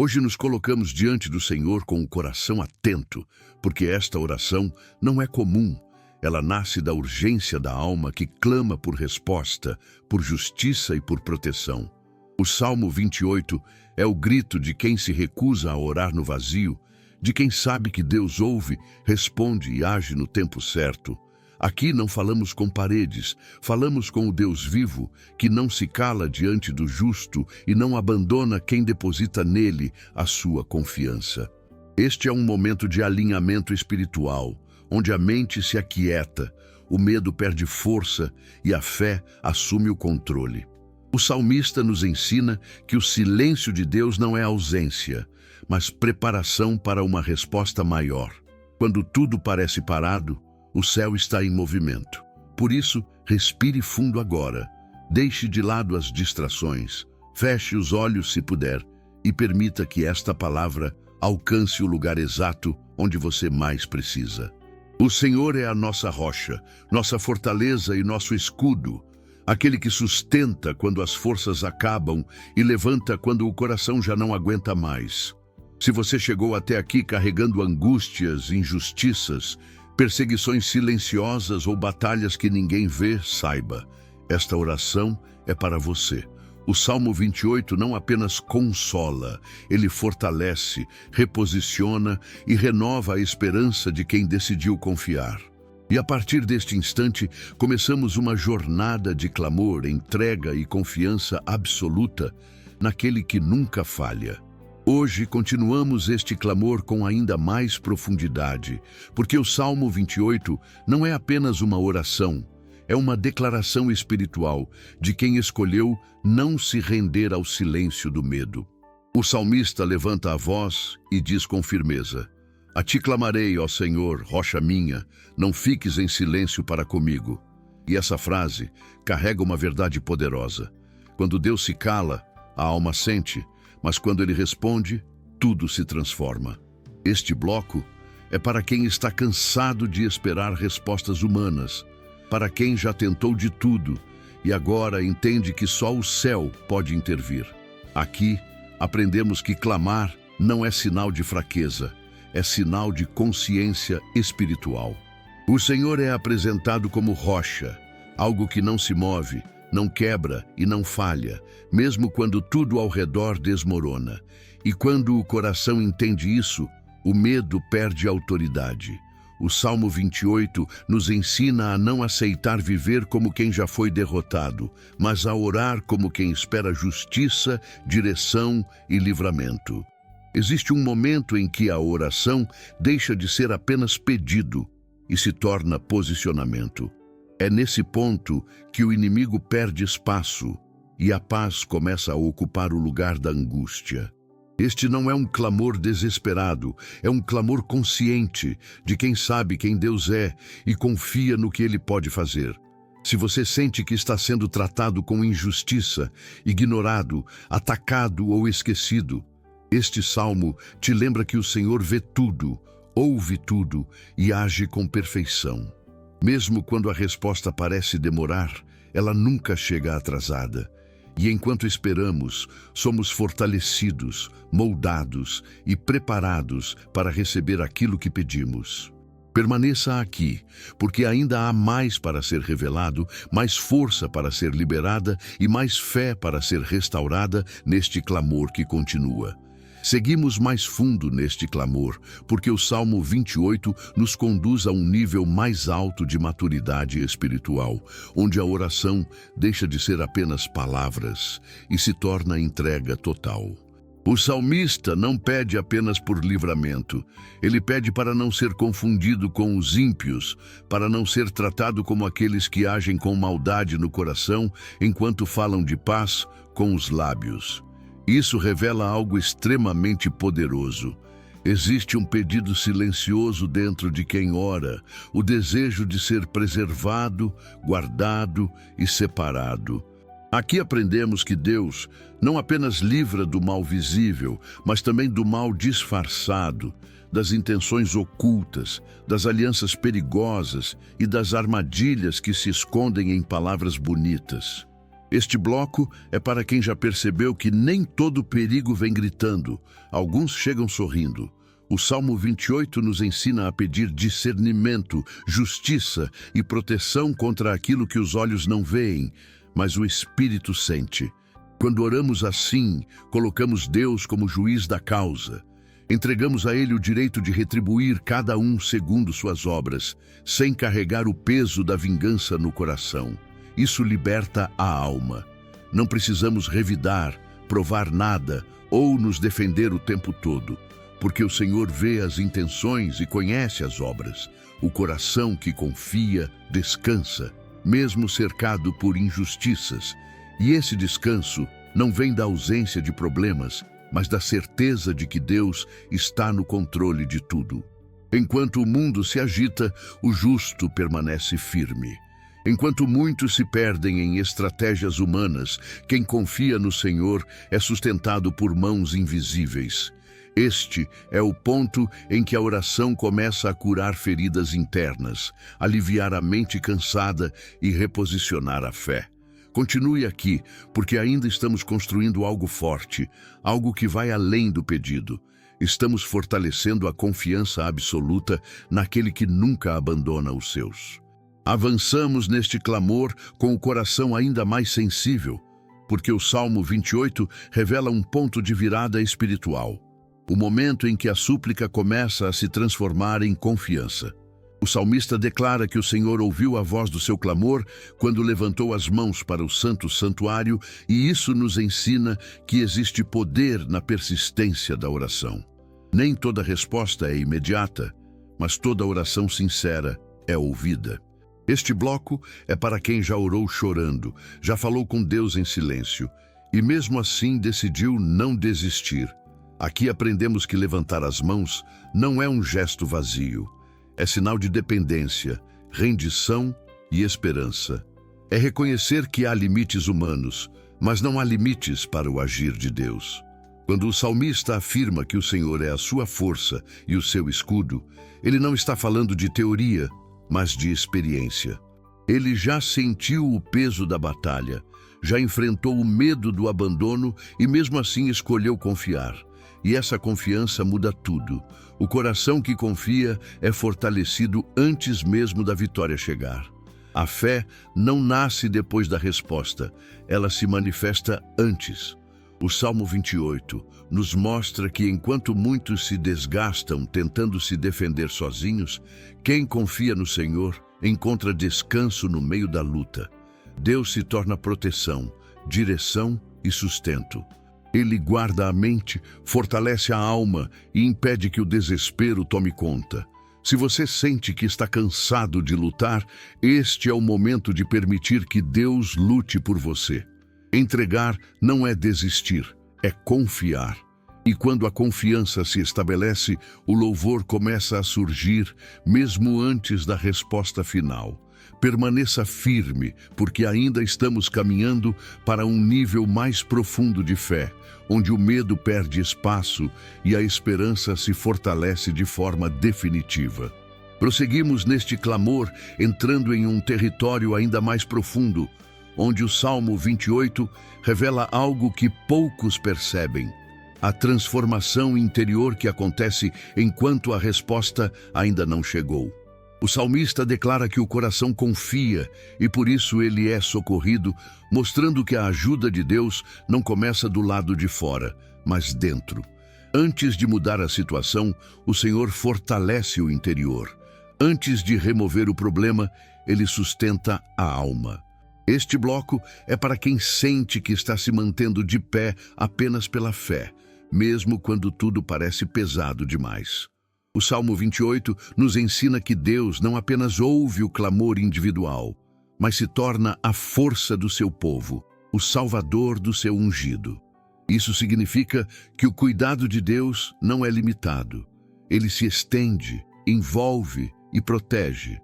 Hoje nos colocamos diante do Senhor com o coração atento, porque esta oração não é comum. Ela nasce da urgência da alma que clama por resposta, por justiça e por proteção. O Salmo 28 é o grito de quem se recusa a orar no vazio, de quem sabe que Deus ouve, responde e age no tempo certo. Aqui não falamos com paredes, falamos com o Deus vivo, que não se cala diante do justo e não abandona quem deposita nele a sua confiança. Este é um momento de alinhamento espiritual, onde a mente se aquieta, o medo perde força e a fé assume o controle. O salmista nos ensina que o silêncio de Deus não é ausência, mas preparação para uma resposta maior. Quando tudo parece parado, o céu está em movimento. Por isso, respire fundo agora. Deixe de lado as distrações. Feche os olhos se puder e permita que esta palavra alcance o lugar exato onde você mais precisa. O Senhor é a nossa rocha, nossa fortaleza e nosso escudo, aquele que sustenta quando as forças acabam e levanta quando o coração já não aguenta mais. Se você chegou até aqui carregando angústias, injustiças, perseguições silenciosas ou batalhas que ninguém vê, saiba, esta oração é para você. O Salmo 28 não apenas consola, ele fortalece, reposiciona e renova a esperança de quem decidiu confiar. E a partir deste instante, começamos uma jornada de clamor, entrega e confiança absoluta naquele que nunca falha. Hoje continuamos este clamor com ainda mais profundidade, porque o Salmo 28 não é apenas uma oração, é uma declaração espiritual de quem escolheu não se render ao silêncio do medo. O salmista levanta a voz e diz com firmeza: A ti clamarei, ó Senhor, rocha minha, não fiques em silêncio para comigo. E essa frase carrega uma verdade poderosa. Quando Deus se cala, a alma sente, mas quando ele responde, tudo se transforma. Este bloco é para quem está cansado de esperar respostas humanas, para quem já tentou de tudo e agora entende que só o céu pode intervir. Aqui aprendemos que clamar não é sinal de fraqueza, é sinal de consciência espiritual. O Senhor é apresentado como rocha, algo que não se move, não quebra e não falha, mesmo quando tudo ao redor desmorona. E quando o coração entende isso, o medo perde autoridade. O Salmo 28 nos ensina a não aceitar viver como quem já foi derrotado, mas a orar como quem espera justiça, direção e livramento. Existe um momento em que a oração deixa de ser apenas pedido e se torna posicionamento. É nesse ponto que o inimigo perde espaço e a paz começa a ocupar o lugar da angústia. Este não é um clamor desesperado, é um clamor consciente de quem sabe quem Deus é e confia no que Ele pode fazer. Se você sente que está sendo tratado com injustiça, ignorado, atacado ou esquecido, este salmo te lembra que o Senhor vê tudo, ouve tudo e age com perfeição. Mesmo quando a resposta parece demorar, ela nunca chega atrasada. E enquanto esperamos, somos fortalecidos, moldados e preparados para receber aquilo que pedimos. Permaneça aqui, porque ainda há mais para ser revelado, mais força para ser liberada e mais fé para ser restaurada neste clamor que continua. Seguimos mais fundo neste clamor, porque o Salmo 28 nos conduz a um nível mais alto de maturidade espiritual, onde a oração deixa de ser apenas palavras e se torna entrega total. O salmista não pede apenas por livramento, ele pede para não ser confundido com os ímpios, para não ser tratado como aqueles que agem com maldade no coração enquanto falam de paz com os lábios. Isso revela algo extremamente poderoso. Existe um pedido silencioso dentro de quem ora, o desejo de ser preservado, guardado e separado. Aqui aprendemos que Deus não apenas livra do mal visível, mas também do mal disfarçado, das intenções ocultas, das alianças perigosas e das armadilhas que se escondem em palavras bonitas. Este bloco é para quem já percebeu que nem todo perigo vem gritando, alguns chegam sorrindo. O Salmo 28 nos ensina a pedir discernimento, justiça e proteção contra aquilo que os olhos não veem, mas o Espírito sente. Quando oramos assim, colocamos Deus como juiz da causa. Entregamos a Ele o direito de retribuir cada um segundo suas obras, sem carregar o peso da vingança no coração. Isso liberta a alma. Não precisamos revidar, provar nada ou nos defender o tempo todo, porque o Senhor vê as intenções e conhece as obras. O coração que confia descansa, mesmo cercado por injustiças. E esse descanso não vem da ausência de problemas, mas da certeza de que Deus está no controle de tudo. Enquanto o mundo se agita, o justo permanece firme. Enquanto muitos se perdem em estratégias humanas, quem confia no Senhor é sustentado por mãos invisíveis. Este é o ponto em que a oração começa a curar feridas internas, aliviar a mente cansada e reposicionar a fé. Continue aqui, porque ainda estamos construindo algo forte, algo que vai além do pedido. Estamos fortalecendo a confiança absoluta naquele que nunca abandona os seus. Avançamos neste clamor com o coração ainda mais sensível, porque o Salmo 28 revela um ponto de virada espiritual, o momento em que a súplica começa a se transformar em confiança. O salmista declara que o Senhor ouviu a voz do seu clamor quando levantou as mãos para o santo santuário, e isso nos ensina que existe poder na persistência da oração. Nem toda resposta é imediata, mas toda oração sincera é ouvida. Este bloco é para quem já orou chorando, já falou com Deus em silêncio, e mesmo assim decidiu não desistir. Aqui aprendemos que levantar as mãos não é um gesto vazio. É sinal de dependência, rendição e esperança. É reconhecer que há limites humanos, mas não há limites para o agir de Deus. Quando o salmista afirma que o Senhor é a sua força e o seu escudo, ele não está falando de teoria, mas de experiência. Ele já sentiu o peso da batalha, já enfrentou o medo do abandono e mesmo assim escolheu confiar. E essa confiança muda tudo. O coração que confia é fortalecido antes mesmo da vitória chegar. A fé não nasce depois da resposta, ela se manifesta antes. O Salmo 28 nos mostra que enquanto muitos se desgastam tentando se defender sozinhos, quem confia no Senhor encontra descanso no meio da luta. Deus se torna proteção, direção e sustento. Ele guarda a mente, fortalece a alma e impede que o desespero tome conta. Se você sente que está cansado de lutar, este é o momento de permitir que Deus lute por você. Entregar não é desistir, é confiar. E quando a confiança se estabelece, o louvor começa a surgir, mesmo antes da resposta final. Permaneça firme, porque ainda estamos caminhando para um nível mais profundo de fé, onde o medo perde espaço e a esperança se fortalece de forma definitiva. Prosseguimos neste clamor, entrando em um território ainda mais profundo, onde o Salmo 28 revela algo que poucos percebem: a transformação interior que acontece enquanto a resposta ainda não chegou. O salmista declara que o coração confia e por isso ele é socorrido, mostrando que a ajuda de Deus não começa do lado de fora, mas dentro. Antes de mudar a situação, o Senhor fortalece o interior. Antes de remover o problema, ele sustenta a alma. Este bloco é para quem sente que está se mantendo de pé apenas pela fé, mesmo quando tudo parece pesado demais. O Salmo 28 nos ensina que Deus não apenas ouve o clamor individual, mas se torna a força do seu povo, o salvador do seu ungido. Isso significa que o cuidado de Deus não é limitado. Ele se estende, envolve e protege.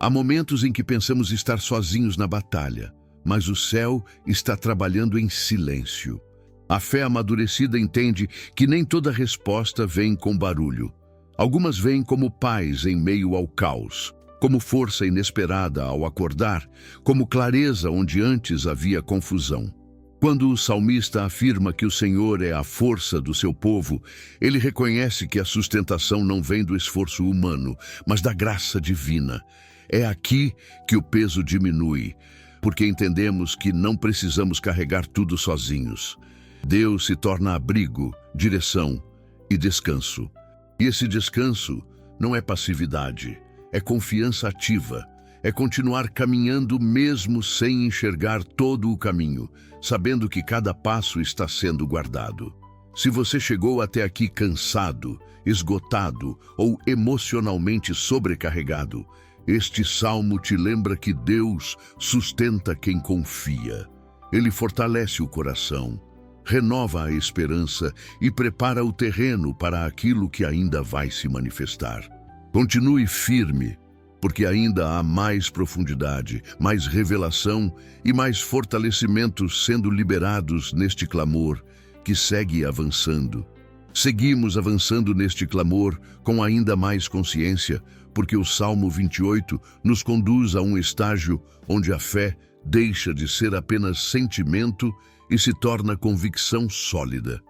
Há momentos em que pensamos estar sozinhos na batalha, mas o céu está trabalhando em silêncio. A fé amadurecida entende que nem toda resposta vem com barulho. Algumas vêm como paz em meio ao caos. como força inesperada ao acordar, como clareza onde antes havia confusão. Quando o salmista afirma que o Senhor é a força do seu povo, ele reconhece que a sustentação não vem do esforço humano, mas da graça divina. É aqui que o peso diminui, porque entendemos que não precisamos carregar tudo sozinhos. Deus se torna abrigo, direção e descanso. E esse descanso não é passividade, é confiança ativa, é continuar caminhando mesmo sem enxergar todo o caminho, sabendo que cada passo está sendo guardado. Se você chegou até aqui cansado, esgotado ou emocionalmente sobrecarregado, este salmo te lembra que Deus sustenta quem confia. Ele fortalece o coração, renova a esperança e prepara o terreno para aquilo que ainda vai se manifestar. Continue firme, porque ainda há mais profundidade, mais revelação e mais fortalecimento sendo liberados neste clamor que segue avançando. Seguimos avançando neste clamor com ainda mais consciência, porque o Salmo 28 nos conduz a um estágio onde a fé deixa de ser apenas sentimento e se torna convicção sólida.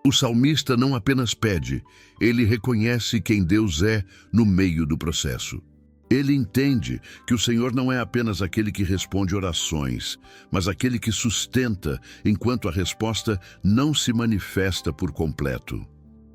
O salmista não apenas pede, ele reconhece quem Deus é no meio do processo. Ele entende que o Senhor não é apenas aquele que responde orações, mas aquele que sustenta enquanto a resposta não se manifesta por completo.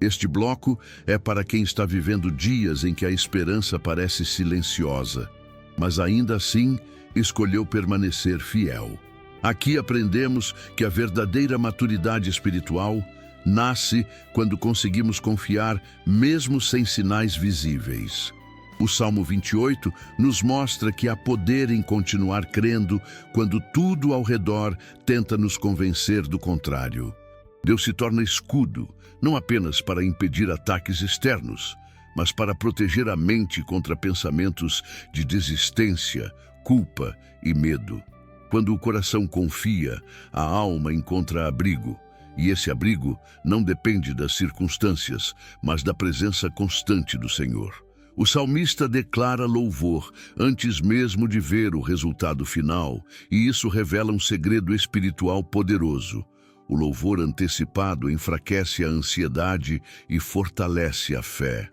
Este bloco é para quem está vivendo dias em que a esperança parece silenciosa, mas ainda assim escolheu permanecer fiel. Aqui aprendemos que a verdadeira maturidade espiritual nasce quando conseguimos confiar mesmo sem sinais visíveis. O Salmo 28 nos mostra que há poder em continuar crendo quando tudo ao redor tenta nos convencer do contrário. Deus se torna escudo, não apenas para impedir ataques externos, mas para proteger a mente contra pensamentos de desistência, culpa e medo. Quando o coração confia, a alma encontra abrigo, e esse abrigo não depende das circunstâncias, mas da presença constante do Senhor. O salmista declara louvor antes mesmo de ver o resultado final, e isso revela um segredo espiritual poderoso. O louvor antecipado enfraquece a ansiedade e fortalece a fé.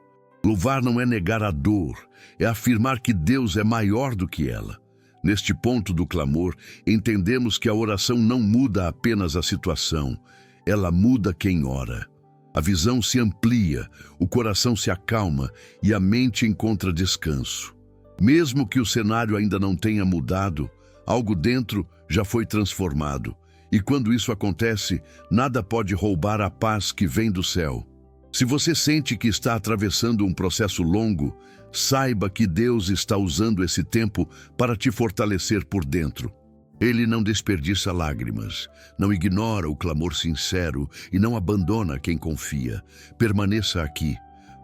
Louvar não é negar a dor, é afirmar que Deus é maior do que ela. Neste ponto do clamor, entendemos que a oração não muda apenas a situação, ela muda quem ora. A visão se amplia, o coração se acalma e a mente encontra descanso. Mesmo que o cenário ainda não tenha mudado, algo dentro já foi transformado. E quando isso acontece, nada pode roubar a paz que vem do céu. Se você sente que está atravessando um processo longo, saiba que Deus está usando esse tempo para te fortalecer por dentro. Ele não desperdiça lágrimas, não ignora o clamor sincero e não abandona quem confia. Permaneça aqui,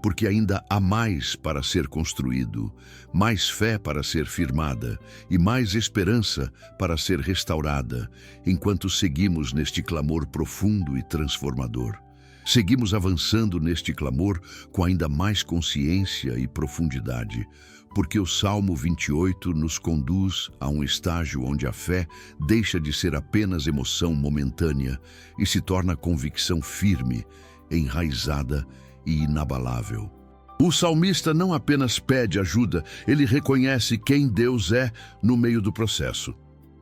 porque ainda há mais para ser construído, mais fé para ser firmada e mais esperança para ser restaurada, enquanto seguimos neste clamor profundo e transformador. Seguimos avançando neste clamor com ainda mais consciência e profundidade, porque o Salmo 28 nos conduz a um estágio onde a fé deixa de ser apenas emoção momentânea e se torna convicção firme, enraizada e inabalável. O salmista não apenas pede ajuda, ele reconhece quem Deus é no meio do processo,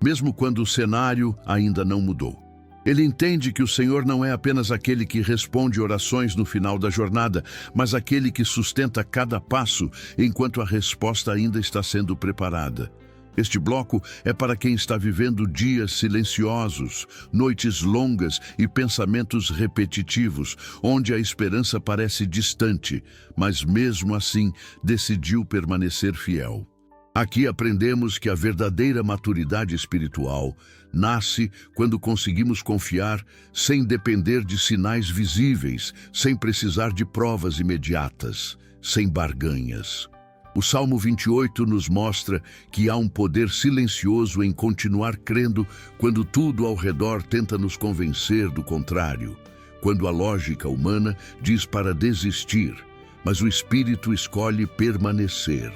mesmo quando o cenário ainda não mudou. Ele entende que o Senhor não é apenas aquele que responde orações no final da jornada, mas aquele que sustenta cada passo enquanto a resposta ainda está sendo preparada. Este bloco é para quem está vivendo dias silenciosos, noites longas e pensamentos repetitivos, onde a esperança parece distante, mas mesmo assim decidiu permanecer fiel. Aqui aprendemos que a verdadeira maturidade espiritual nasce quando conseguimos confiar sem depender de sinais visíveis, sem precisar de provas imediatas, sem barganhas. O Salmo 28 nos mostra que há um poder silencioso em continuar crendo quando tudo ao redor tenta nos convencer do contrário, quando a lógica humana diz para desistir, mas o Espírito escolhe permanecer.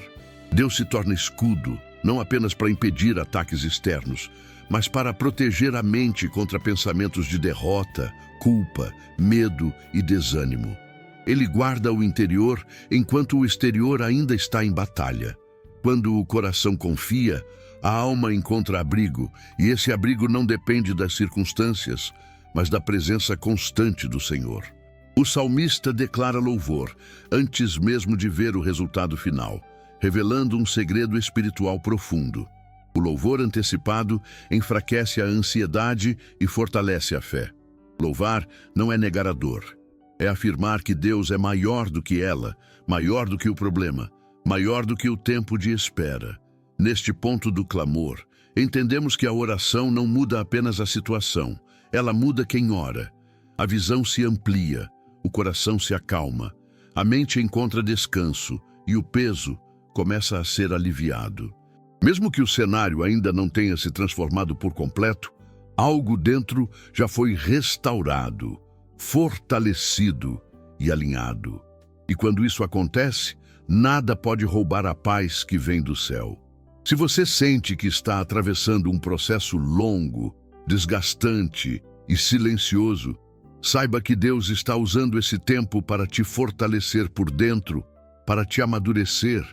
Deus se torna escudo, não apenas para impedir ataques externos, mas para proteger a mente contra pensamentos de derrota, culpa, medo e desânimo. Ele guarda o interior enquanto o exterior ainda está em batalha. Quando o coração confia, a alma encontra abrigo, e esse abrigo não depende das circunstâncias, mas da presença constante do Senhor. O salmista declara louvor, antes mesmo de ver o resultado final, revelando um segredo espiritual profundo. O louvor antecipado enfraquece a ansiedade e fortalece a fé. Louvar não é negar a dor. É afirmar que Deus é maior do que ela, maior do que o problema, maior do que o tempo de espera. Neste ponto do clamor, entendemos que a oração não muda apenas a situação, ela muda quem ora. A visão se amplia, o coração se acalma, a mente encontra descanso e o peso começa a ser aliviado. Mesmo que o cenário ainda não tenha se transformado por completo, algo dentro já foi restaurado, fortalecido e alinhado. E quando isso acontece, nada pode roubar a paz que vem do céu. Se você sente que está atravessando um processo longo, desgastante e silencioso, saiba que Deus está usando esse tempo para te fortalecer por dentro, para te amadurecer,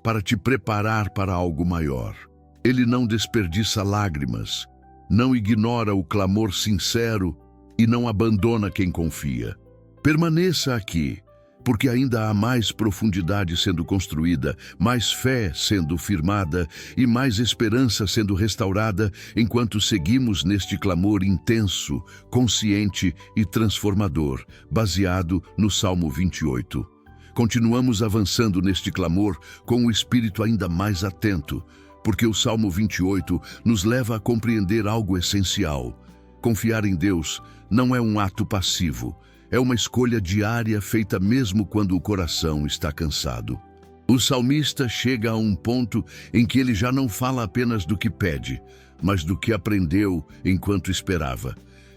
para te preparar para algo maior. Ele não desperdiça lágrimas, não ignora o clamor sincero e não abandona quem confia. Permaneça aqui, porque ainda há mais profundidade sendo construída, mais fé sendo firmada e mais esperança sendo restaurada enquanto seguimos neste clamor intenso, consciente e transformador, baseado no Salmo 28. Continuamos avançando neste clamor com o espírito ainda mais atento, porque o Salmo 28 nos leva a compreender algo essencial. Confiar em Deus não é um ato passivo, é uma escolha diária feita mesmo quando o coração está cansado. O salmista chega a um ponto em que ele já não fala apenas do que pede, mas do que aprendeu enquanto esperava.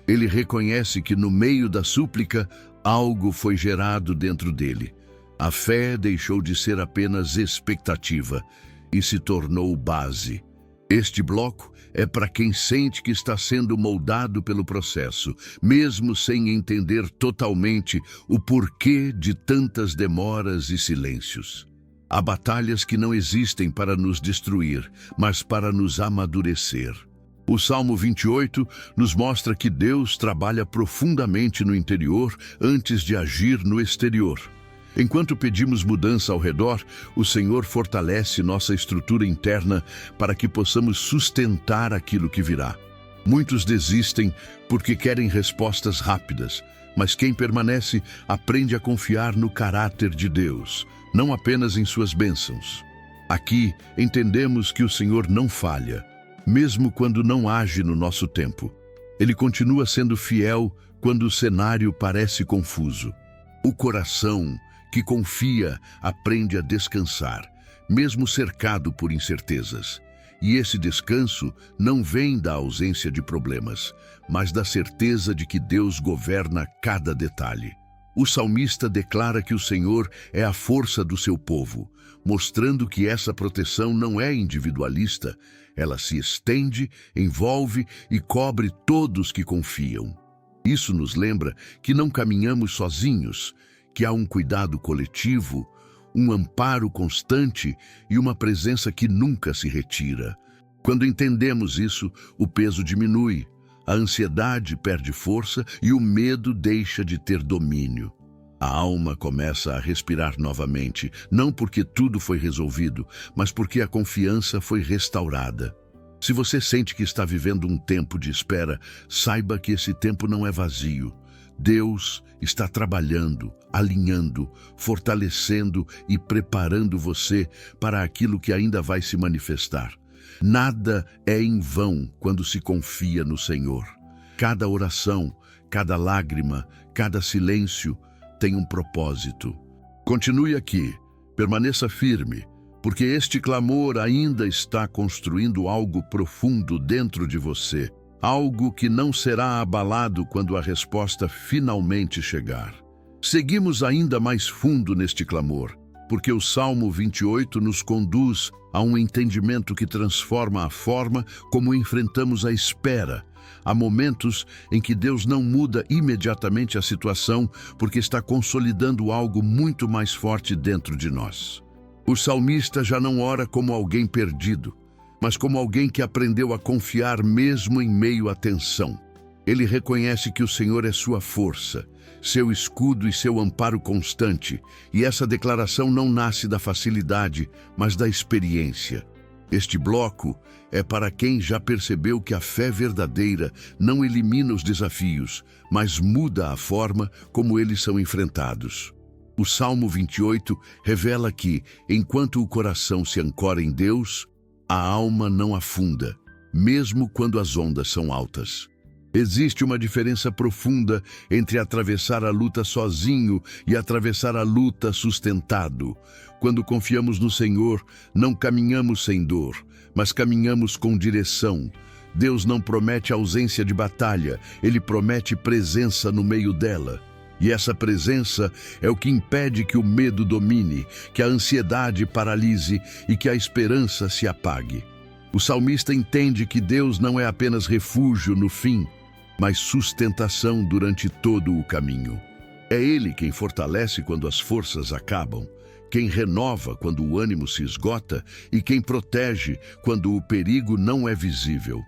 Ele reconhece que no meio da súplica, algo foi gerado dentro dele. A fé deixou de ser apenas expectativa e se tornou base. Este bloco é para quem sente que está sendo moldado pelo processo, mesmo sem entender totalmente o porquê de tantas demoras e silêncios. Há batalhas que não existem para nos destruir, mas para nos amadurecer. O Salmo 28 nos mostra que Deus trabalha profundamente no interior antes de agir no exterior. Enquanto pedimos mudança ao redor, o Senhor fortalece nossa estrutura interna para que possamos sustentar aquilo que virá. Muitos desistem porque querem respostas rápidas, mas quem permanece aprende a confiar no caráter de Deus, não apenas em suas bênçãos. Aqui entendemos que o Senhor não falha, mesmo quando não age no nosso tempo. Ele continua sendo fiel quando o cenário parece confuso. O coração que confia aprende a descansar, mesmo cercado por incertezas. E esse descanso não vem da ausência de problemas, mas da certeza de que Deus governa cada detalhe. O salmista declara que o Senhor é a força do seu povo, mostrando que essa proteção não é individualista, ela se estende, envolve e cobre todos que confiam. Isso nos lembra que não caminhamos sozinhos, que há um cuidado coletivo, um amparo constante e uma presença que nunca se retira. Quando entendemos isso, o peso diminui, a ansiedade perde força e o medo deixa de ter domínio. A alma começa a respirar novamente, não porque tudo foi resolvido, mas porque a confiança foi restaurada. Se você sente que está vivendo um tempo de espera, saiba que esse tempo não é vazio. Deus está trabalhando, alinhando, fortalecendo e preparando você para aquilo que ainda vai se manifestar. Nada é em vão quando se confia no Senhor. Cada oração, cada lágrima, cada silêncio tem um propósito. Continue aqui, permaneça firme, porque este clamor ainda está construindo algo profundo dentro de você. Algo que não será abalado quando a resposta finalmente chegar. Seguimos ainda mais fundo neste clamor, porque o Salmo 28 nos conduz a um entendimento que transforma a forma como enfrentamos a espera. Há momentos em que Deus não muda imediatamente a situação porque está consolidando algo muito mais forte dentro de nós. O salmista já não ora como alguém perdido, mas como alguém que aprendeu a confiar mesmo em meio à tensão. Ele reconhece que o Senhor é sua força, seu escudo e seu amparo constante, e essa declaração não nasce da facilidade, mas da experiência. Este bloco é para quem já percebeu que a fé verdadeira não elimina os desafios, mas muda a forma como eles são enfrentados. O Salmo 28 revela que, enquanto o coração se ancora em Deus, a alma não afunda, mesmo quando as ondas são altas. Existe uma diferença profunda entre atravessar a luta sozinho e atravessar a luta sustentado. Quando confiamos no Senhor, não caminhamos sem dor, mas caminhamos com direção. Deus não promete ausência de batalha, Ele promete presença no meio dela. E essa presença é o que impede que o medo domine, que a ansiedade paralise e que a esperança se apague. O salmista entende que Deus não é apenas refúgio no fim, mas sustentação durante todo o caminho. É Ele quem fortalece quando as forças acabam, quem renova quando o ânimo se esgota e quem protege quando o perigo não é visível.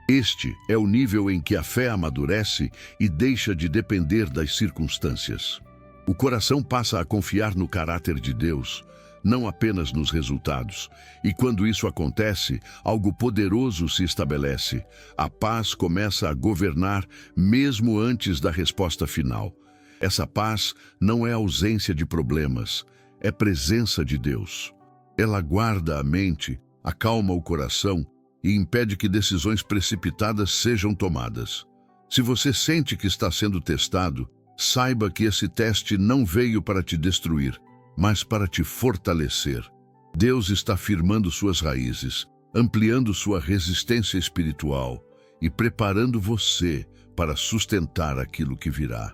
Este é o nível em que a fé amadurece e deixa de depender das circunstâncias. O coração passa a confiar no caráter de Deus, não apenas nos resultados. E quando isso acontece, algo poderoso se estabelece. A paz começa a governar mesmo antes da resposta final. Essa paz não é ausência de problemas, é presença de Deus. Ela guarda a mente, acalma o coração e impede que decisões precipitadas sejam tomadas. Se você sente que está sendo testado, saiba que esse teste não veio para te destruir, mas para te fortalecer. Deus está firmando suas raízes, ampliando sua resistência espiritual e preparando você para sustentar aquilo que virá.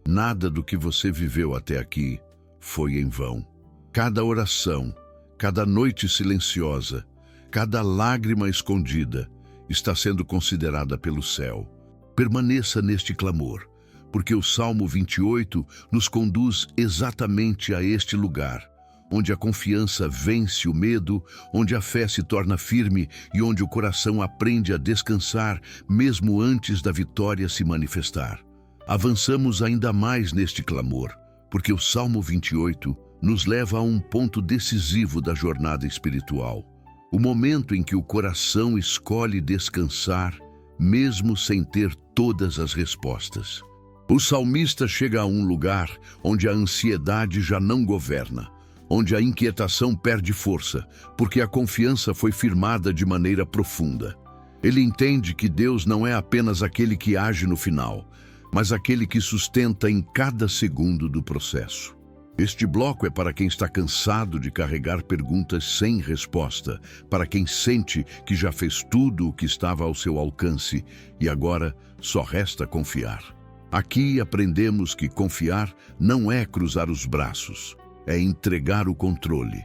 Nada do que você viveu até aqui foi em vão. Cada oração, cada noite silenciosa, cada lágrima escondida está sendo considerada pelo céu. Permaneça neste clamor, porque o Salmo 28 nos conduz exatamente a este lugar, onde a confiança vence o medo, onde a fé se torna firme e onde o coração aprende a descansar mesmo antes da vitória se manifestar. Avançamos ainda mais neste clamor, porque o Salmo 28 nos leva a um ponto decisivo da jornada espiritual, o momento em que o coração escolhe descansar, mesmo sem ter todas as respostas. O salmista chega a um lugar onde a ansiedade já não governa, onde a inquietação perde força, porque a confiança foi firmada de maneira profunda. Ele entende que Deus não é apenas aquele que age no final, mas aquele que sustenta em cada segundo do processo. Este bloco é para quem está cansado de carregar perguntas sem resposta, para quem sente que já fez tudo o que estava ao seu alcance e agora só resta confiar. Aqui aprendemos que confiar não é cruzar os braços, é entregar o controle.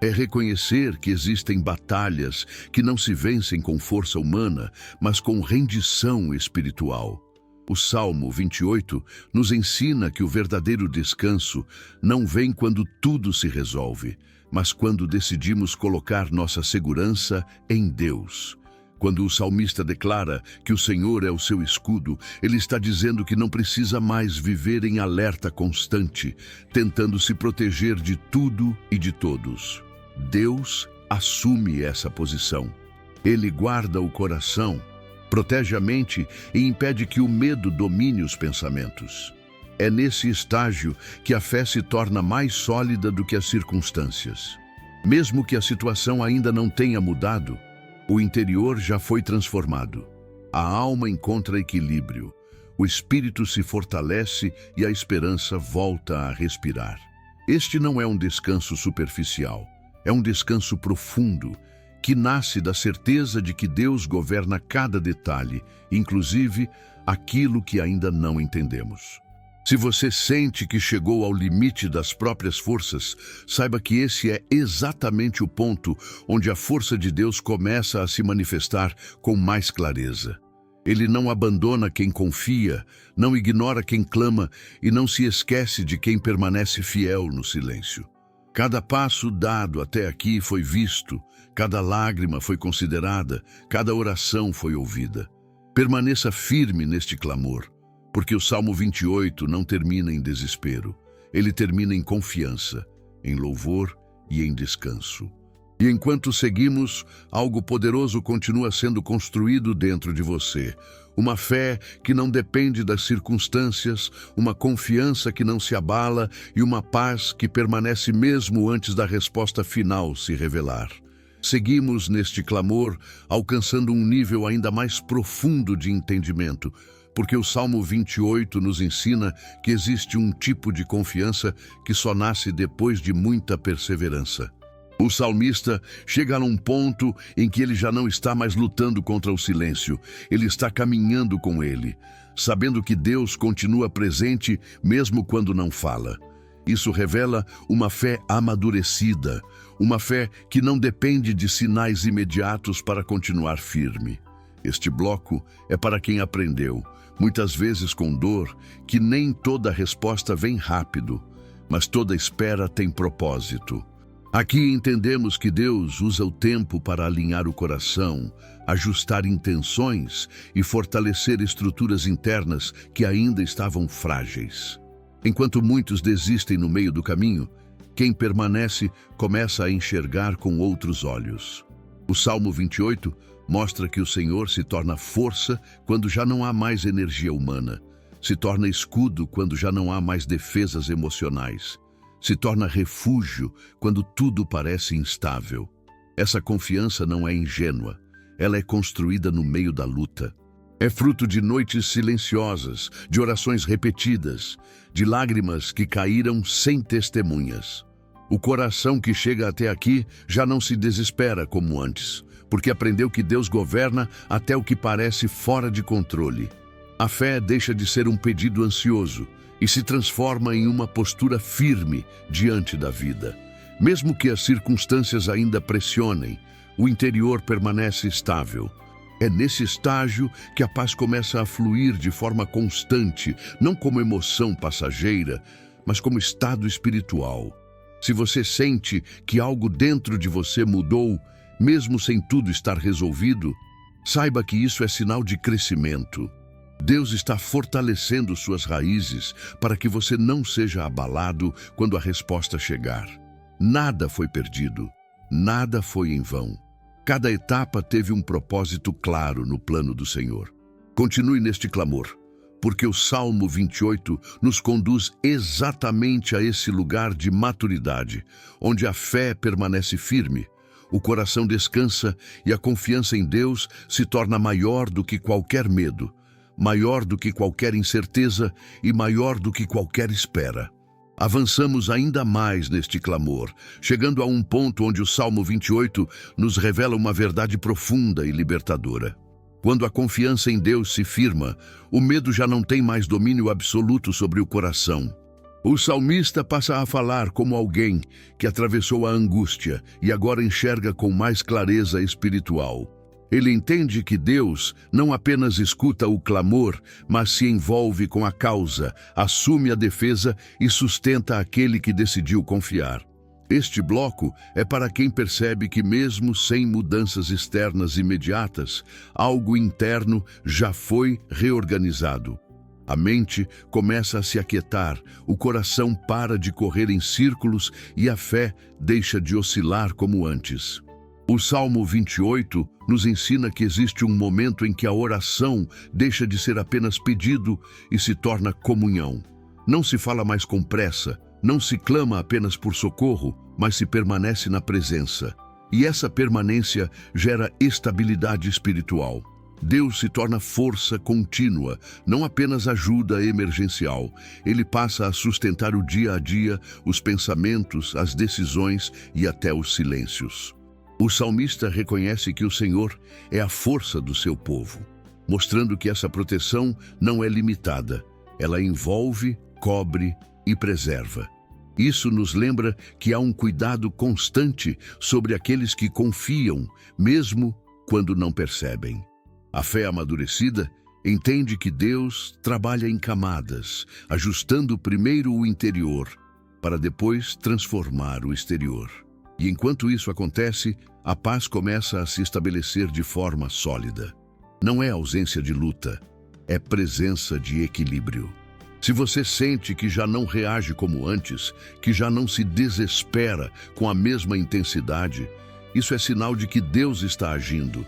É reconhecer que existem batalhas que não se vencem com força humana, mas com rendição espiritual. O Salmo 28 nos ensina que o verdadeiro descanso não vem quando tudo se resolve, mas quando decidimos colocar nossa segurança em Deus. Quando o salmista declara que o Senhor é o seu escudo, ele está dizendo que não precisa mais viver em alerta constante, tentando se proteger de tudo e de todos. Deus assume essa posição. Ele guarda o coração, protege a mente e impede que o medo domine os pensamentos. É nesse estágio que a fé se torna mais sólida do que as circunstâncias. Mesmo que a situação ainda não tenha mudado, o interior já foi transformado. A alma encontra equilíbrio, o espírito se fortalece e a esperança volta a respirar. Este não é um descanso superficial, é um descanso profundo, que nasce da certeza de que Deus governa cada detalhe, inclusive aquilo que ainda não entendemos. Se você sente que chegou ao limite das próprias forças, saiba que esse é exatamente o ponto onde a força de Deus começa a se manifestar com mais clareza. Ele não abandona quem confia, não ignora quem clama e não se esquece de quem permanece fiel no silêncio. Cada passo dado até aqui foi visto, cada lágrima foi considerada, cada oração foi ouvida. Permaneça firme neste clamor, porque o Salmo 28 não termina em desespero. Ele termina em confiança, em louvor e em descanso. E enquanto seguimos, algo poderoso continua sendo construído dentro de você. Uma fé que não depende das circunstâncias, uma confiança que não se abala e uma paz que permanece mesmo antes da resposta final se revelar. Seguimos neste clamor, alcançando um nível ainda mais profundo de entendimento, porque o Salmo 28 nos ensina que existe um tipo de confiança que só nasce depois de muita perseverança. O salmista chega num ponto em que ele já não está mais lutando contra o silêncio, ele está caminhando com ele, sabendo que Deus continua presente mesmo quando não fala. Isso revela uma fé amadurecida, uma fé que não depende de sinais imediatos para continuar firme. Este bloco é para quem aprendeu, muitas vezes com dor, que nem toda resposta vem rápido, mas toda espera tem propósito. Aqui entendemos que Deus usa o tempo para alinhar o coração, ajustar intenções e fortalecer estruturas internas que ainda estavam frágeis. Enquanto muitos desistem no meio do caminho, quem permanece começa a enxergar com outros olhos. O Salmo 28 mostra que o Senhor se torna força quando já não há mais energia humana, se torna escudo quando já não há mais defesas emocionais, se torna refúgio quando tudo parece instável. Essa confiança não é ingênua, ela é construída no meio da luta. É fruto de noites silenciosas, de orações repetidas, de lágrimas que caíram sem testemunhas. O coração que chega até aqui já não se desespera como antes, porque aprendeu que Deus governa até o que parece fora de controle. A fé deixa de ser um pedido ansioso e se transforma em uma postura firme diante da vida. Mesmo que as circunstâncias ainda pressionem, o interior permanece estável. É nesse estágio que a paz começa a fluir de forma constante, não como emoção passageira, mas como estado espiritual. Se você sente que algo dentro de você mudou, mesmo sem tudo estar resolvido, saiba que isso é sinal de crescimento. Deus está fortalecendo suas raízes para que você não seja abalado quando a resposta chegar. Nada foi perdido, nada foi em vão. Cada etapa teve um propósito claro no plano do Senhor. Continue neste clamor, porque o Salmo 28 nos conduz exatamente a esse lugar de maturidade, onde a fé permanece firme, o coração descansa e a confiança em Deus se torna maior do que qualquer medo, maior do que qualquer incerteza e maior do que qualquer espera. Avançamos ainda mais neste clamor, chegando a um ponto onde o Salmo 28 nos revela uma verdade profunda e libertadora. Quando a confiança em Deus se firma, o medo já não tem mais domínio absoluto sobre o coração. O salmista passa a falar como alguém que atravessou a angústia e agora enxerga com mais clareza espiritual. Ele entende que Deus não apenas escuta o clamor, mas se envolve com a causa, assume a defesa e sustenta aquele que decidiu confiar. Este bloco é para quem percebe que mesmo sem mudanças externas imediatas, algo interno já foi reorganizado. A mente começa a se aquietar, o coração para de correr em círculos e a fé deixa de oscilar como antes. O Salmo 28 nos ensina que existe um momento em que a oração deixa de ser apenas pedido e se torna comunhão. Não se fala mais com pressa, não se clama apenas por socorro, mas se permanece na presença. E essa permanência gera estabilidade espiritual. Deus se torna força contínua, não apenas ajuda emergencial. Ele passa a sustentar o dia a dia, os pensamentos, as decisões e até os silêncios. O salmista reconhece que o Senhor é a força do seu povo, mostrando que essa proteção não é limitada. Ela envolve, cobre e preserva. Isso nos lembra que há um cuidado constante sobre aqueles que confiam, mesmo quando não percebem. A fé amadurecida entende que Deus trabalha em camadas, ajustando primeiro o interior, para depois transformar o exterior. E enquanto isso acontece, a paz começa a se estabelecer de forma sólida. Não é ausência de luta, é presença de equilíbrio. Se você sente que já não reage como antes, que já não se desespera com a mesma intensidade, isso é sinal de que Deus está agindo.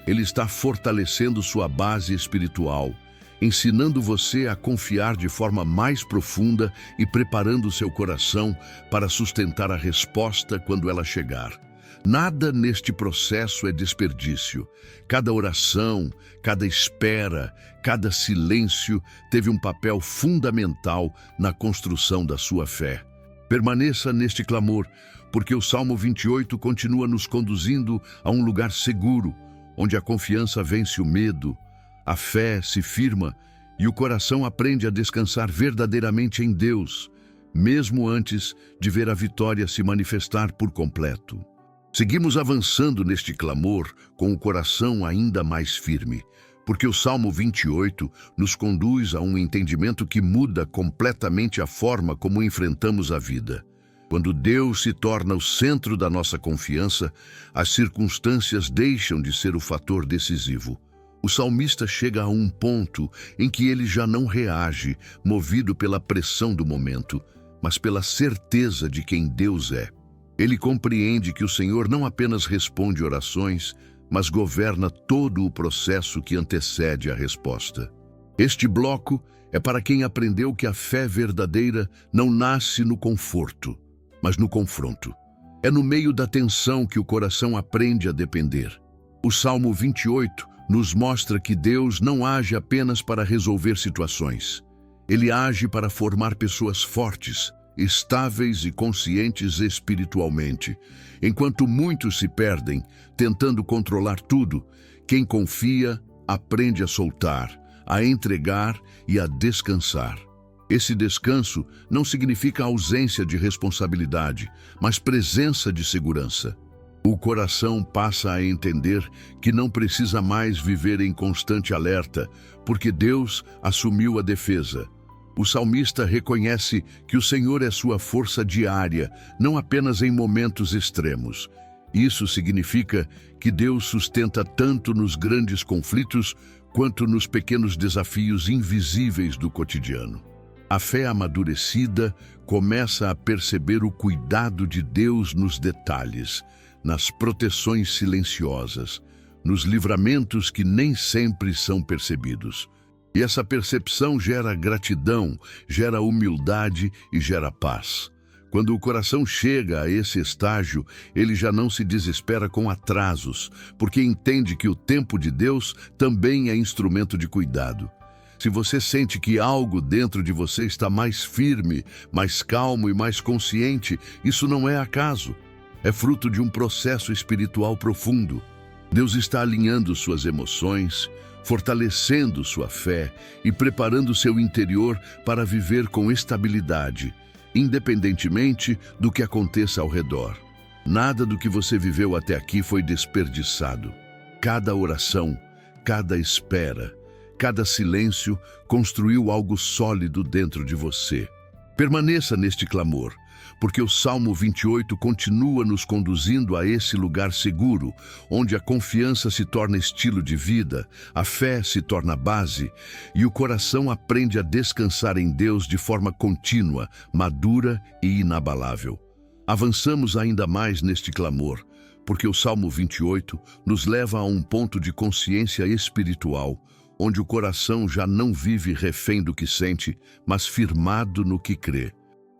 Ele está fortalecendo sua base espiritual, ensinando você a confiar de forma mais profunda e preparando seu coração para sustentar a resposta quando ela chegar. Nada neste processo é desperdício. Cada oração, cada espera, cada silêncio teve um papel fundamental na construção da sua fé. Permaneça neste clamor, porque o Salmo 28 continua nos conduzindo a um lugar seguro, onde a confiança vence o medo, a fé se firma e o coração aprende a descansar verdadeiramente em Deus, mesmo antes de ver a vitória se manifestar por completo. Seguimos avançando neste clamor com o coração ainda mais firme, porque o Salmo 28 nos conduz a um entendimento que muda completamente a forma como enfrentamos a vida. Quando Deus se torna o centro da nossa confiança, as circunstâncias deixam de ser o fator decisivo. O salmista chega a um ponto em que ele já não reage, movido pela pressão do momento, mas pela certeza de quem Deus é. Ele compreende que o Senhor não apenas responde orações, mas governa todo o processo que antecede a resposta. Este bloco é para quem aprendeu que a fé verdadeira não nasce no conforto, mas no confronto. É no meio da tensão que o coração aprende a depender. O Salmo 28 nos mostra que Deus não age apenas para resolver situações. Ele age para formar pessoas fortes, estáveis e conscientes espiritualmente. Enquanto muitos se perdem, tentando controlar tudo, quem confia aprende a soltar, a entregar e a descansar. Esse descanso não significa ausência de responsabilidade, mas presença de segurança. O coração passa a entender que não precisa mais viver em constante alerta, porque Deus assumiu a defesa. O salmista reconhece que o Senhor é sua força diária, não apenas em momentos extremos. Isso significa que Deus sustenta tanto nos grandes conflitos quanto nos pequenos desafios invisíveis do cotidiano. A fé amadurecida começa a perceber o cuidado de Deus nos detalhes, nas proteções silenciosas, nos livramentos que nem sempre são percebidos. E essa percepção gera gratidão, gera humildade e gera paz. Quando o coração chega a esse estágio, ele já não se desespera com atrasos, porque entende que o tempo de Deus também é instrumento de cuidado. Se você sente que algo dentro de você está mais firme, mais calmo e mais consciente, isso não é acaso. É fruto de um processo espiritual profundo. Deus está alinhando suas emoções, fortalecendo sua fé e preparando seu interior para viver com estabilidade, independentemente do que aconteça ao redor. Nada do que você viveu até aqui foi desperdiçado. Cada oração, cada espera, cada silêncio construiu algo sólido dentro de você. Permaneça neste clamor, porque o Salmo 28 continua nos conduzindo a esse lugar seguro, onde a confiança se torna estilo de vida, a fé se torna base e o coração aprende a descansar em Deus de forma contínua, madura e inabalável. Avançamos ainda mais neste clamor, porque o Salmo 28 nos leva a um ponto de consciência espiritual, onde o coração já não vive refém do que sente, mas firmado no que crê.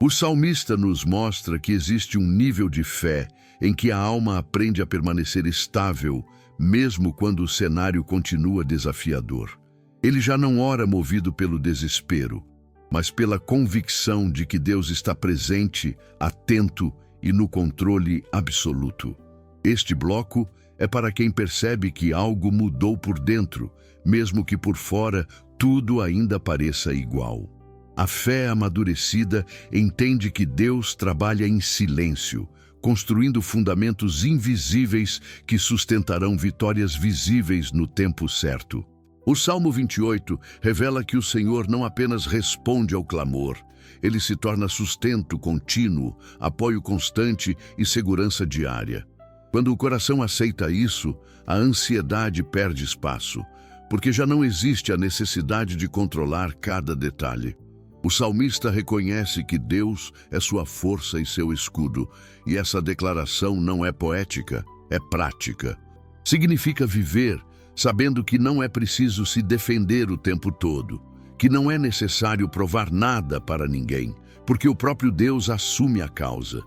O salmista nos mostra que existe um nível de fé em que a alma aprende a permanecer estável, mesmo quando o cenário continua desafiador. Ele já não ora movido pelo desespero, mas pela convicção de que Deus está presente, atento e no controle absoluto. Este bloco é para quem percebe que algo mudou por dentro, mesmo que por fora tudo ainda pareça igual. A fé amadurecida entende que Deus trabalha em silêncio, construindo fundamentos invisíveis que sustentarão vitórias visíveis no tempo certo. O Salmo 28 revela que o Senhor não apenas responde ao clamor, ele se torna sustento contínuo, apoio constante e segurança diária. Quando o coração aceita isso, a ansiedade perde espaço, porque já não existe a necessidade de controlar cada detalhe. O salmista reconhece que Deus é sua força e seu escudo, e essa declaração não é poética, é prática. Significa viver sabendo que não é preciso se defender o tempo todo, que não é necessário provar nada para ninguém, porque o próprio Deus assume a causa.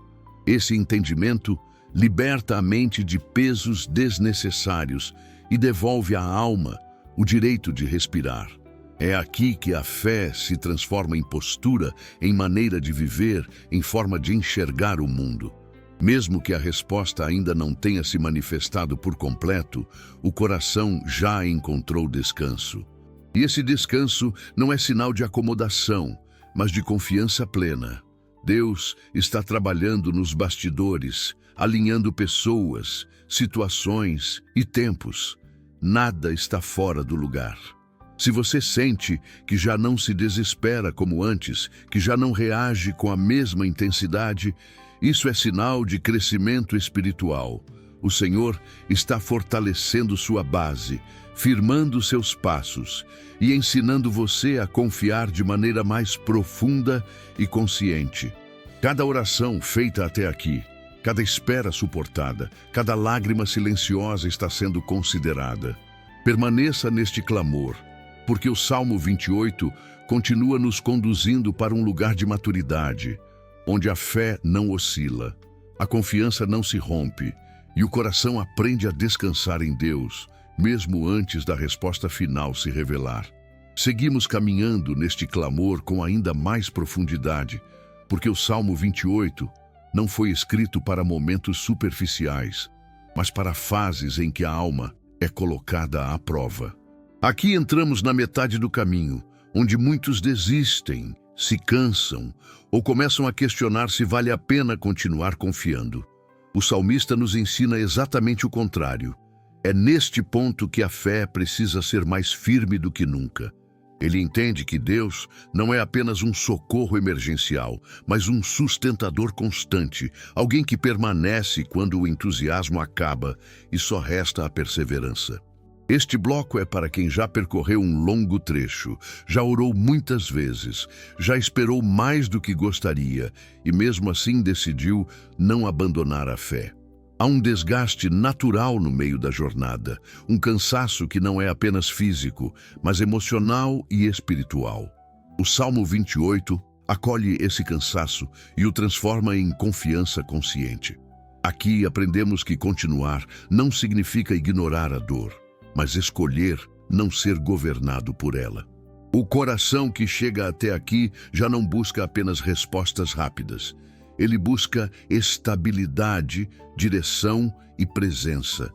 Esse entendimento liberta a mente de pesos desnecessários e devolve à alma o direito de respirar. É aqui que a fé se transforma em postura, em maneira de viver, em forma de enxergar o mundo. Mesmo que a resposta ainda não tenha se manifestado por completo, o coração já encontrou descanso. E esse descanso não é sinal de acomodação, mas de confiança plena. Deus está trabalhando nos bastidores, alinhando pessoas, situações e tempos. Nada está fora do lugar. Se você sente que já não se desespera como antes, que já não reage com a mesma intensidade, isso é sinal de crescimento espiritual. O Senhor está fortalecendo sua base, firmando seus passos e ensinando você a confiar de maneira mais profunda e consciente. Cada oração feita até aqui, cada espera suportada, cada lágrima silenciosa está sendo considerada. Permaneça neste clamor, porque o Salmo 28 continua nos conduzindo para um lugar de maturidade, onde a fé não oscila, a confiança não se rompe e o coração aprende a descansar em Deus, mesmo antes da resposta final se revelar. Seguimos caminhando neste clamor com ainda mais profundidade, porque o Salmo 28 não foi escrito para momentos superficiais, mas para fases em que a alma é colocada à prova. Aqui entramos na metade do caminho, onde muitos desistem, se cansam ou começam a questionar se vale a pena continuar confiando. O salmista nos ensina exatamente o contrário. É neste ponto que a fé precisa ser mais firme do que nunca. Ele entende que Deus não é apenas um socorro emergencial, mas um sustentador constante, alguém que permanece quando o entusiasmo acaba e só resta a perseverança. Este bloco é para quem já percorreu um longo trecho, já orou muitas vezes, já esperou mais do que gostaria e mesmo assim decidiu não abandonar a fé. Há um desgaste natural no meio da jornada, um cansaço que não é apenas físico, mas emocional e espiritual. O Salmo 28 acolhe esse cansaço e o transforma em confiança consciente. Aqui aprendemos que continuar não significa ignorar a dor, mas escolher não ser governado por ela. O coração que chega até aqui já não busca apenas respostas rápidas. Ele busca estabilidade, direção e presença.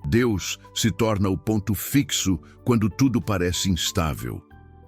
Deus se torna o ponto fixo quando tudo parece instável.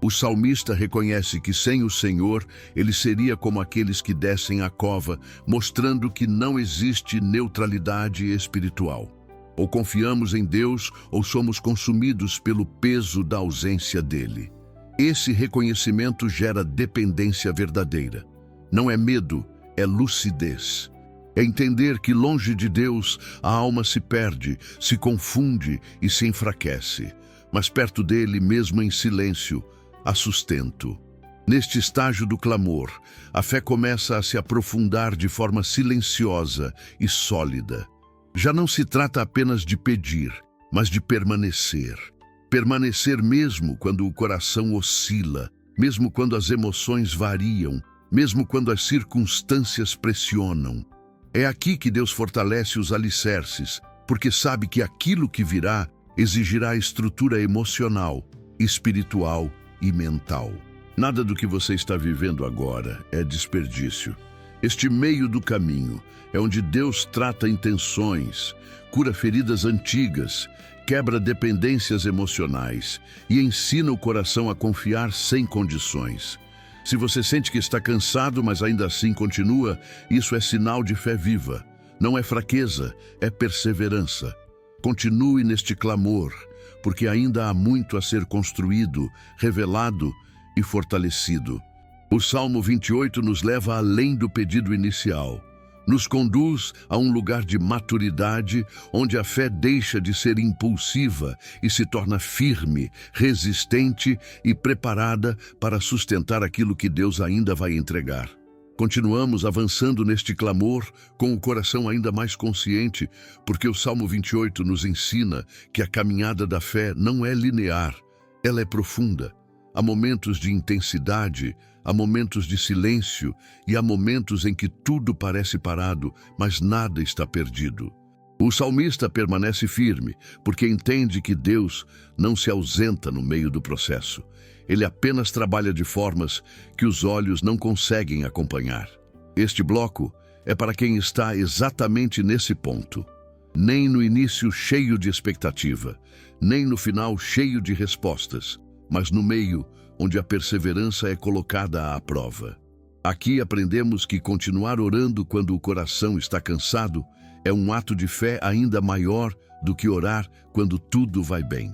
O salmista reconhece que sem o Senhor, ele seria como aqueles que descem a cova, mostrando que não existe neutralidade espiritual. Ou confiamos em Deus ou somos consumidos pelo peso da ausência dele. Esse reconhecimento gera dependência verdadeira. Não é medo, é lucidez. É entender que longe de Deus a alma se perde, se confunde e se enfraquece. Mas perto dele, mesmo em silêncio, há sustento. Neste estágio do clamor, a fé começa a se aprofundar de forma silenciosa e sólida. Já não se trata apenas de pedir, mas de permanecer. Permanecer mesmo quando o coração oscila, mesmo quando as emoções variam, mesmo quando as circunstâncias pressionam. É aqui que Deus fortalece os alicerces, porque sabe que aquilo que virá exigirá estrutura emocional, espiritual e mental. Nada do que você está vivendo agora é desperdício. Este meio do caminho é onde Deus trata intenções, cura feridas antigas, quebra dependências emocionais e ensina o coração a confiar sem condições. Se você sente que está cansado, mas ainda assim continua, isso é sinal de fé viva. Não é fraqueza, é perseverança. Continue neste clamor, porque ainda há muito a ser construído, revelado e fortalecido. O Salmo 28 nos leva além do pedido inicial. Nos conduz a um lugar de maturidade, onde a fé deixa de ser impulsiva e se torna firme, resistente e preparada para sustentar aquilo que Deus ainda vai entregar. Continuamos avançando neste clamor com o coração ainda mais consciente, porque o Salmo 28 nos ensina que a caminhada da fé não é linear, ela é profunda. Há momentos de intensidade, há momentos de silêncio e há momentos em que tudo parece parado, mas nada está perdido. O salmista permanece firme, porque entende que Deus não se ausenta no meio do processo. Ele apenas trabalha de formas que os olhos não conseguem acompanhar. Este bloco é para quem está exatamente nesse ponto. Nem no início cheio de expectativa, nem no final cheio de respostas, mas no meio, onde a perseverança é colocada à prova. Aqui aprendemos que continuar orando quando o coração está cansado é um ato de fé ainda maior do que orar quando tudo vai bem.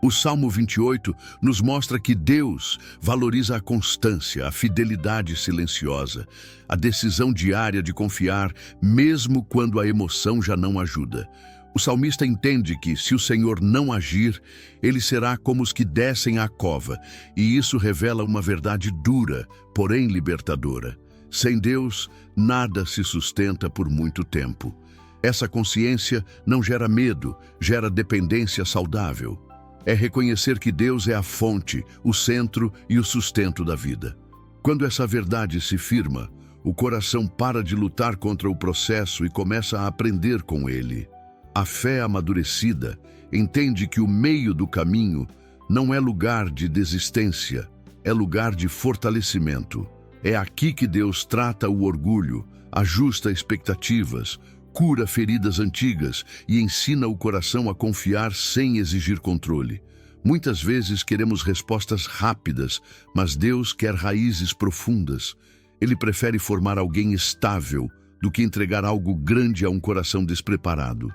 O Salmo 28 nos mostra que Deus valoriza a constância, a fidelidade silenciosa, a decisão diária de confiar, mesmo quando a emoção já não ajuda. O salmista entende que, se o Senhor não agir, ele será como os que descem à cova, e isso revela uma verdade dura, porém libertadora. Sem Deus, nada se sustenta por muito tempo. Essa consciência não gera medo, gera dependência saudável. É reconhecer que Deus é a fonte, o centro e o sustento da vida. Quando essa verdade se firma, o coração para de lutar contra o processo e começa a aprender com ele. A fé amadurecida entende que o meio do caminho não é lugar de desistência, é lugar de fortalecimento. É aqui que Deus trata o orgulho, ajusta expectativas, cura feridas antigas e ensina o coração a confiar sem exigir controle. Muitas vezes queremos respostas rápidas, mas Deus quer raízes profundas. Ele prefere formar alguém estável do que entregar algo grande a um coração despreparado.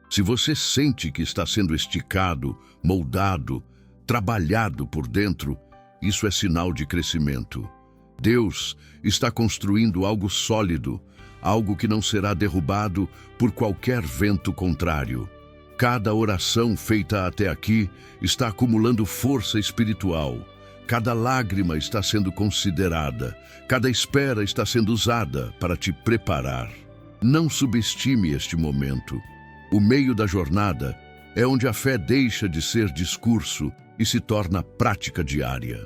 Se você sente que está sendo esticado, moldado, trabalhado por dentro, isso é sinal de crescimento. Deus está construindo algo sólido, algo que não será derrubado por qualquer vento contrário. Cada oração feita até aqui está acumulando força espiritual. Cada lágrima está sendo considerada, cada espera está sendo usada para te preparar. Não subestime este momento. O meio da jornada é onde a fé deixa de ser discurso e se torna prática diária.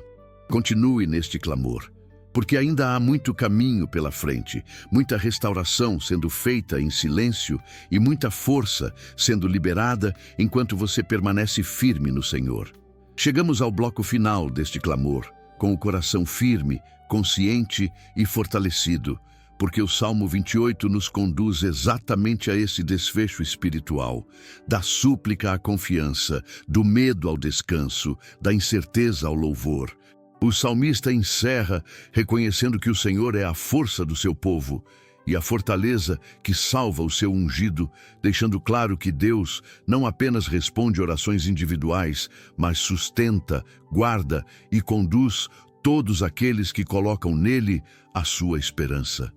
Continue neste clamor, porque ainda há muito caminho pela frente, muita restauração sendo feita em silêncio e muita força sendo liberada enquanto você permanece firme no Senhor. Chegamos ao bloco final deste clamor, com o coração firme, consciente e fortalecido, porque o Salmo 28 nos conduz exatamente a esse desfecho espiritual, da súplica à confiança, do medo ao descanso, da incerteza ao louvor. O salmista encerra reconhecendo que o Senhor é a força do seu povo e a fortaleza que salva o seu ungido, deixando claro que Deus não apenas responde orações individuais, mas sustenta, guarda e conduz todos aqueles que colocam nele a sua esperança.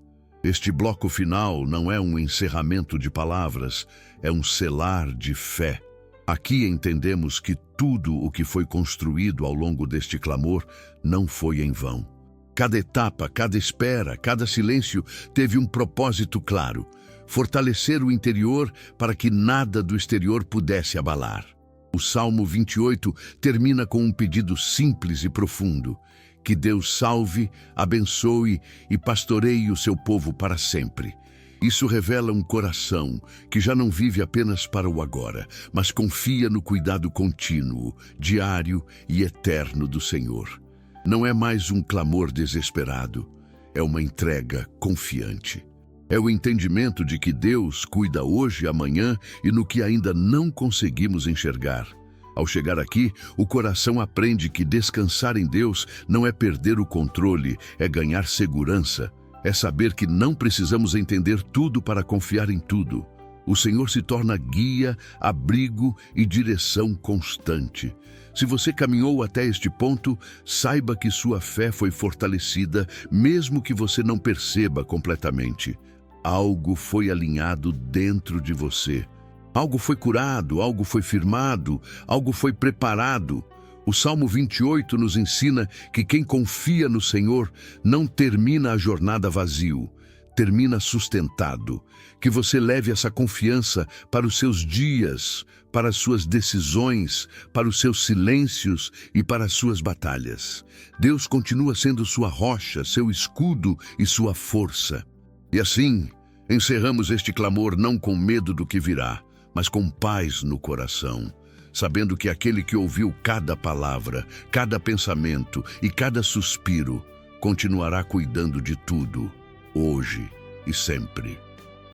Este bloco final não é um encerramento de palavras, é um selar de fé. Aqui entendemos que tudo o que foi construído ao longo deste clamor não foi em vão. Cada etapa, cada espera, cada silêncio teve um propósito claro: fortalecer o interior para que nada do exterior pudesse abalar. O Salmo 28 termina com um pedido simples e profundo: que Deus salve, abençoe e pastoreie o seu povo para sempre. Isso revela um coração que já não vive apenas para o agora, mas confia no cuidado contínuo, diário e eterno do Senhor. Não é mais um clamor desesperado, é uma entrega confiante. É o entendimento de que Deus cuida hoje, amanhã e no que ainda não conseguimos enxergar. Ao chegar aqui, o coração aprende que descansar em Deus não é perder o controle, é ganhar segurança. É saber que não precisamos entender tudo para confiar em tudo. O Senhor se torna guia, abrigo e direção constante. Se você caminhou até este ponto, saiba que sua fé foi fortalecida, mesmo que você não perceba completamente. Algo foi alinhado dentro de você. Algo foi curado, algo foi firmado, algo foi preparado. O Salmo 28 nos ensina que quem confia no Senhor não termina a jornada vazio, termina sustentado. Que você leve essa confiança para os seus dias, para as suas decisões, para os seus silêncios e para as suas batalhas. Deus continua sendo sua rocha, seu escudo e sua força. E assim, encerramos este clamor não com medo do que virá, mas com paz no coração, sabendo que aquele que ouviu cada palavra, cada pensamento e cada suspiro, continuará cuidando de tudo, hoje e sempre.